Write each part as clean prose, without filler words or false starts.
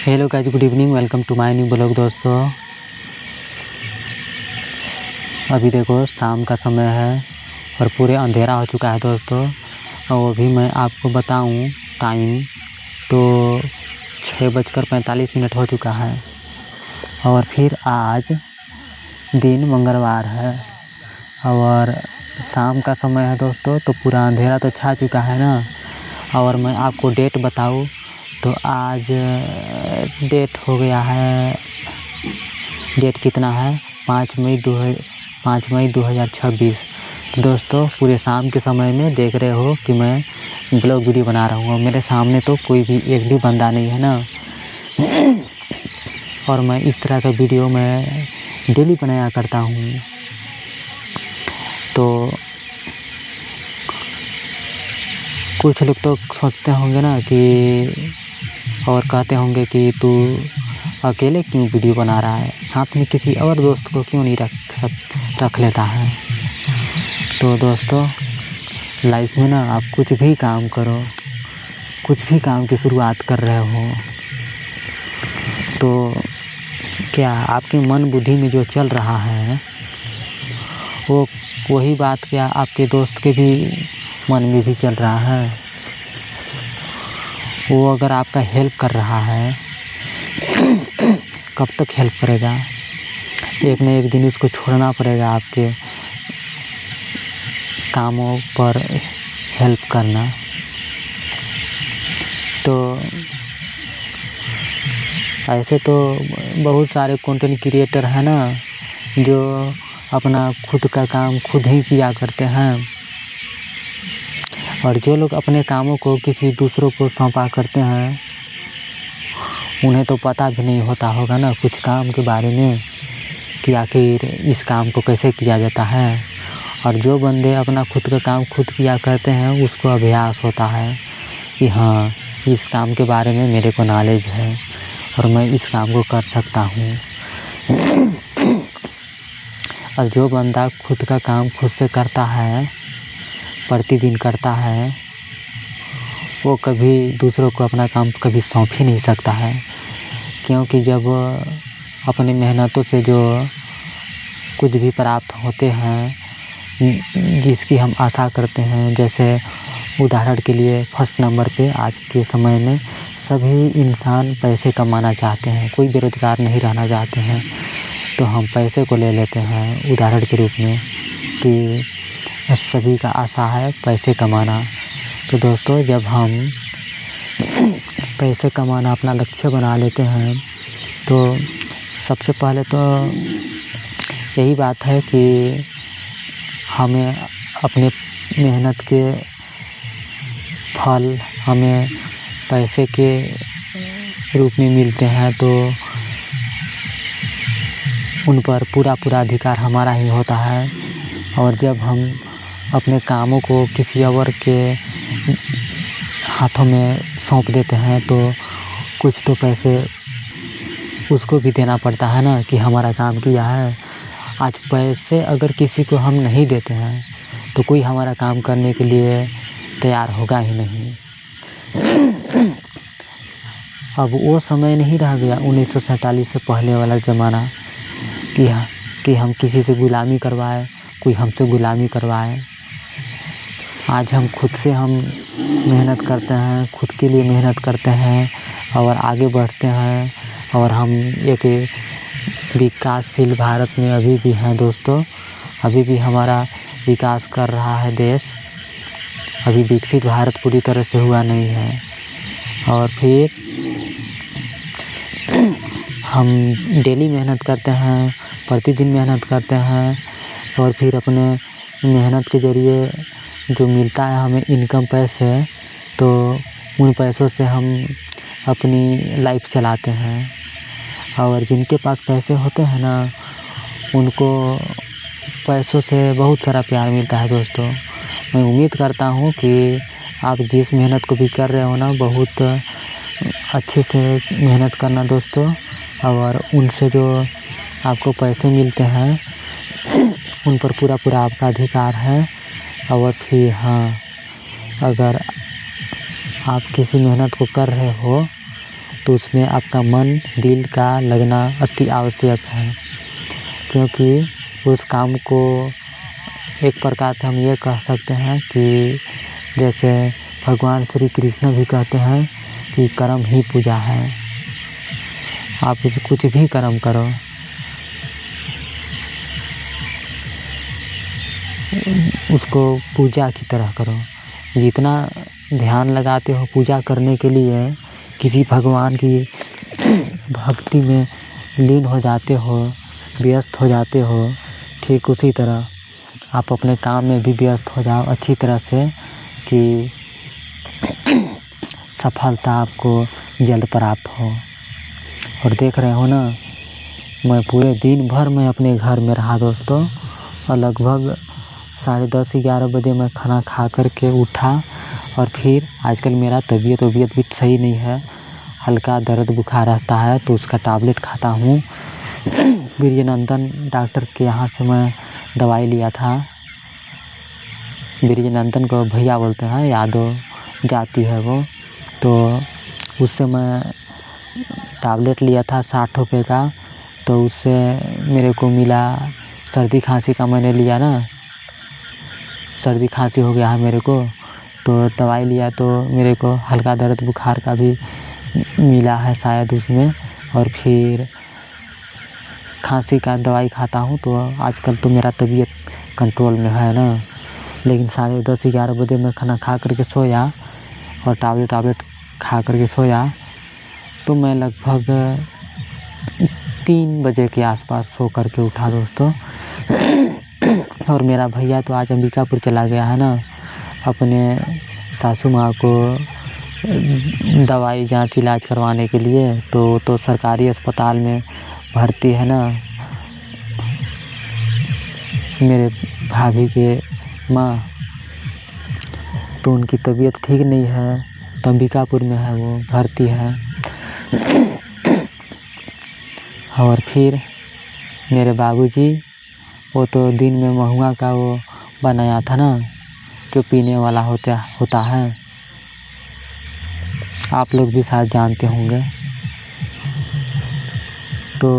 Hello guys, good evening. Welcome to my new blog. दोस्तों अभी देखो शाम का समय है और पूरे अंधेरा हो चुका है दोस्तों। और अभी मैं आपको बताऊं टाइम तो 6:45 हो चुका है और फिर आज दिन मंगलवार है और शाम का समय है दोस्तों। तो पूरा अंधेरा तो छा चुका है ना। और मैं आपको डेट बताऊं तो आज डेट हो गया है, डेट कितना है 5 मई 2026। तो दोस्तों पूरे शाम के समय में देख रहे हो कि मैं ब्लॉग वीडियो बना रहा हूँ। मेरे सामने तो कोई भी एक भी बंदा नहीं है ना। और मैं इस तरह का वीडियो मैं डेली बनाया करता हूँ। तो कुछ लोग तो सोचते होंगे ना कि और कहते होंगे कि तू अकेले क्यों वीडियो बना रहा है, साथ में किसी और दोस्त को क्यों नहीं रख लेता है। तो दोस्तों लाइफ में ना आप कुछ भी काम करो, कुछ भी काम की शुरुआत कर रहे हो तो क्या आपके मन बुद्धि में जो चल रहा है वो वही बात क्या आपके दोस्त के भी मन में भी चल रहा है। वो अगर आपका हेल्प कर रहा है कब तक हेल्प करेगा, एक न एक दिन उसको छोड़ना पड़ेगा आपके कामों पर हेल्प करना। तो ऐसे तो बहुत सारे कंटेंट क्रिएटर हैं ना जो अपना खुद का काम खुद ही किया करते हैं और जो लोग अपने कामों को किसी दूसरों को सौंपा करते हैं उन्हें तो पता भी नहीं होता होगा ना कुछ काम के बारे में कि आखिर इस काम को कैसे किया जाता है। और जो बंदे अपना खुद का काम खुद किया करते हैं उसको अभ्यास होता है कि हाँ इस काम के बारे में मेरे को नॉलेज है और मैं इस काम को कर सकता हूँ। और जो बंदा खुद का काम खुद से करता है, प्रतिदिन करता है, वो कभी दूसरों को अपना काम कभी सौंप ही नहीं सकता है। क्योंकि जब अपनी मेहनतों से जो कुछ भी प्राप्त होते हैं जिसकी हम आशा करते हैं, जैसे उदाहरण के लिए फर्स्ट नंबर पे आज के समय में सभी इंसान पैसे कमाना चाहते हैं, कोई बेरोज़गार नहीं रहना चाहते हैं। तो हम पैसे को ले लेते हैं उदाहरण के रूप में कि सभी का आशा है पैसे कमाना। तो दोस्तों जब हम पैसे कमाना अपना लक्ष्य बना लेते हैं तो सबसे पहले तो यही बात है कि हमें अपने मेहनत के फल हमें पैसे के रूप में मिलते हैं तो उन पर पूरा अधिकार हमारा ही होता है। और जब हम अपने कामों को किसी और के हाथों में सौंप देते हैं तो कुछ तो पैसे उसको भी देना पड़ता है ना कि हमारा काम किया है। आज पैसे अगर किसी को हम नहीं देते हैं तो कोई हमारा काम करने के लिए तैयार होगा ही नहीं। अब वो समय नहीं रह गया 1947 से पहले वाला ज़माना कि हम किसी से गुलामी करवाए, कोई हमसे गुलामी करवाए। आज हम खुद से हम मेहनत करते हैं, खुद के लिए मेहनत करते हैं और आगे बढ़ते हैं। और हम एक विकासशील भारत में अभी भी हैं दोस्तों, अभी भी हमारा विकास कर रहा है देश। अभी विकसित भारत पूरी तरह से हुआ नहीं है। और फिर हम डेली मेहनत करते हैं, प्रतिदिन मेहनत करते हैं और फिर अपने मेहनत के ज़रिए जो मिलता है हमें इनकम पैसे, तो उन पैसों से हम अपनी लाइफ चलाते हैं। और जिनके पास पैसे होते हैं ना उनको पैसों से बहुत सारा प्यार मिलता है दोस्तों। मैं उम्मीद करता हूँ कि आप जिस मेहनत को भी कर रहे हो ना बहुत अच्छे से मेहनत करना दोस्तों। और उनसे जो आपको पैसे मिलते हैं उन पर पूरा आपका अधिकार है। और फिर हाँ, अगर आप किसी मेहनत को कर रहे हो तो उसमें आपका मन दिल का लगना अति आवश्यक है, क्योंकि उस काम को एक प्रकार से हम ये कह सकते हैं कि जैसे भगवान श्री कृष्ण भी कहते हैं कि कर्म ही पूजा है। आप कुछ भी कर्म करो, उसको पूजा की तरह करो। जितना ध्यान लगाते हो पूजा करने के लिए, किसी भगवान की भक्ति में लीन हो जाते हो, व्यस्त हो जाते हो, ठीक उसी तरह आप अपने काम में भी व्यस्त हो जाओ अच्छी तरह से कि सफलता आपको जल्द प्राप्त हो। और देख रहे हो ना, मैं पूरे दिन भर में अपने घर में रहा दोस्तों, और लगभग 10:30-11 बजे मैं खाना खा कर के उठा। और फिर आजकल मेरा तबीयत भी सही नहीं है, हल्का दर्द बुखार रहता है, तो उसका टैबलेट खाता हूँ। बीरजनंदन डॉक्टर के यहाँ से मैं दवाई लिया था। बीरजनंदन को भैया बोलते हैं, यादव जाति है वो, तो उससे मैं टैबलेट लिया था 60 रुपये का। तो उससे मेरे को मिला, सर्दी खांसी का मैंने लिया ना, सर्दी खांसी हो गया है मेरे को, तो दवाई लिया तो मेरे को हल्का दर्द बुखार का भी मिला है शायद उसमें। और फिर खांसी का दवाई खाता हूँ, तो आजकल तो मेरा तबीयत कंट्रोल में है ना। लेकिन 10:30-11 बजे मैं खाना खा करके सोया और टैबलेट खा करके सोया, तो मैं लगभग 3 बजे के आसपास सो करके उठा दोस्तों। और मेरा भैया तो आज अंबिकापुर चला गया है ना, अपने सासू माँ को दवाई जांच इलाज करवाने के लिए। तो सरकारी अस्पताल में भर्ती है ना मेरे भाभी के माँ, तो उनकी तबीयत ठीक नहीं है, तो अंबिकापुर में है वो भर्ती है। और फिर मेरे बाबूजी, वो तो दिन में महुआ का वो बनाया था ना, जो पीने वाला होता है, आप लोग भी शायद जानते होंगे। तो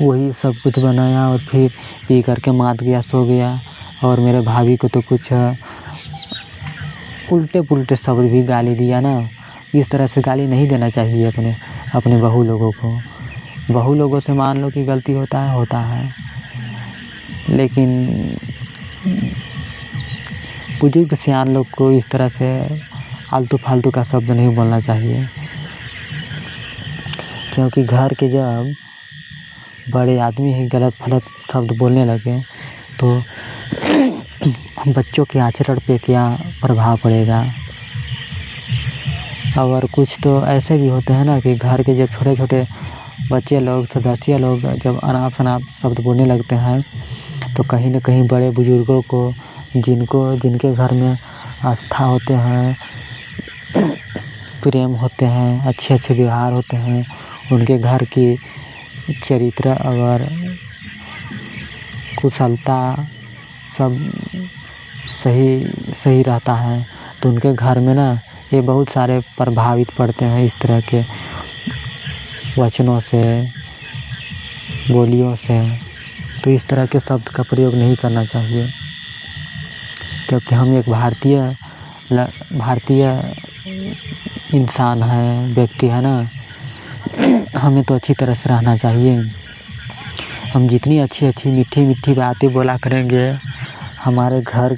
वही सब कुछ बनाया और फिर पी करके मात गया, सो गया। और मेरे भाभी को तो कुछ उल्टे पुल्टे शब्द भी गाली दिया ना। इस तरह से गाली नहीं देना चाहिए अपने बहू लोगों को। बहू लोगों से मान लो कि गलती होता है, लेकिन बुजुर्ग सियान लोग को इस तरह से आलतू फालतू का शब्द नहीं बोलना चाहिए, क्योंकि घर के जब बड़े आदमी ही गलत फलत शब्द बोलने लगे तो बच्चों के आचरण पे क्या प्रभाव पड़ेगा। और कुछ तो ऐसे भी होते हैं ना कि घर के जब छोटे छोटे बच्चे लोग, सदस्य लोग जब अनाप शनाप शब्द बोलने लगते हैं, तो कहीं ना कहीं बड़े बुजुर्गों को, जिनके घर में आस्था होते हैं, प्रेम होते हैं, अच्छे व्यवहार होते हैं, उनके घर की चरित्र और कुशलता सब सही रहता है, तो उनके घर में ना ये बहुत सारे प्रभावित पड़ते हैं इस तरह के वचनों से, बोलियों से। तो इस तरह के शब्द का प्रयोग नहीं करना चाहिए, क्योंकि हम एक भारतीय इंसान है, व्यक्ति है ना, हमें तो अच्छी तरह से रहना चाहिए। हम जितनी अच्छी मीठी बातें बोला करेंगे, हमारे घर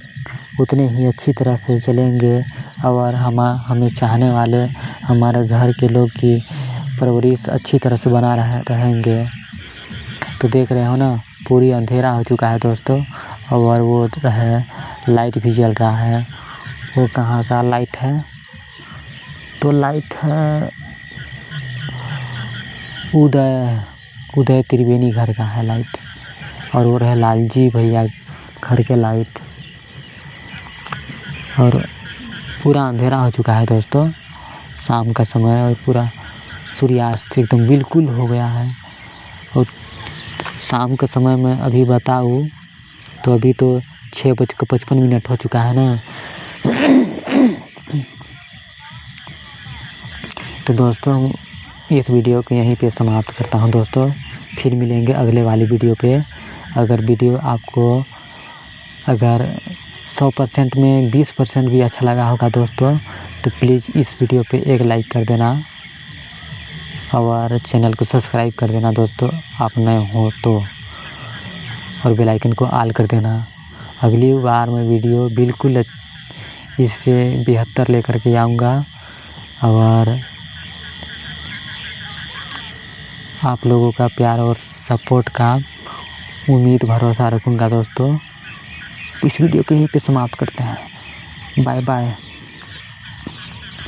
उतने ही अच्छी तरह से चलेंगे, और हमें चाहने वाले हमारे घर के लोग की परवरिश अच्छी तरह से बना रहेंगे। तो देख रहे हो ना, पूरी अंधेरा हो चुका है दोस्तों, और वो है लाइट भी जल रहा है। वो कहाँ का लाइट है? तो लाइट है उदय त्रिवेणी घर का है लाइट, और वो रहे लालजी भैया घर के लाइट। और पूरा अंधेरा हो चुका है दोस्तों, शाम का समय, और पूरा सूर्यास्त एकदम बिल्कुल हो गया है। और शाम के समय में अभी बताऊँ तो अभी तो 6:55 हो चुका है ना। तो दोस्तों इस वीडियो को यहीं पे समाप्त करता हूँ दोस्तों। फिर मिलेंगे अगले वाली वीडियो पे। अगर वीडियो आपको अगर 100% में 20% भी अच्छा लगा होगा दोस्तों, तो प्लीज़ इस वीडियो पे एक लाइक कर देना और चैनल को सब्सक्राइब कर देना दोस्तों, आप नए हो तो, और बेल आइकन को ऑल कर देना। अगली बार मैं वीडियो बिल्कुल इससे बेहतर लेकर के आऊँगा और आप लोगों का प्यार और सपोर्ट का उम्मीद भरोसा रखूँगा दोस्तों। इस वीडियो को यहीं पे समाप्त करते हैं। Bye bye.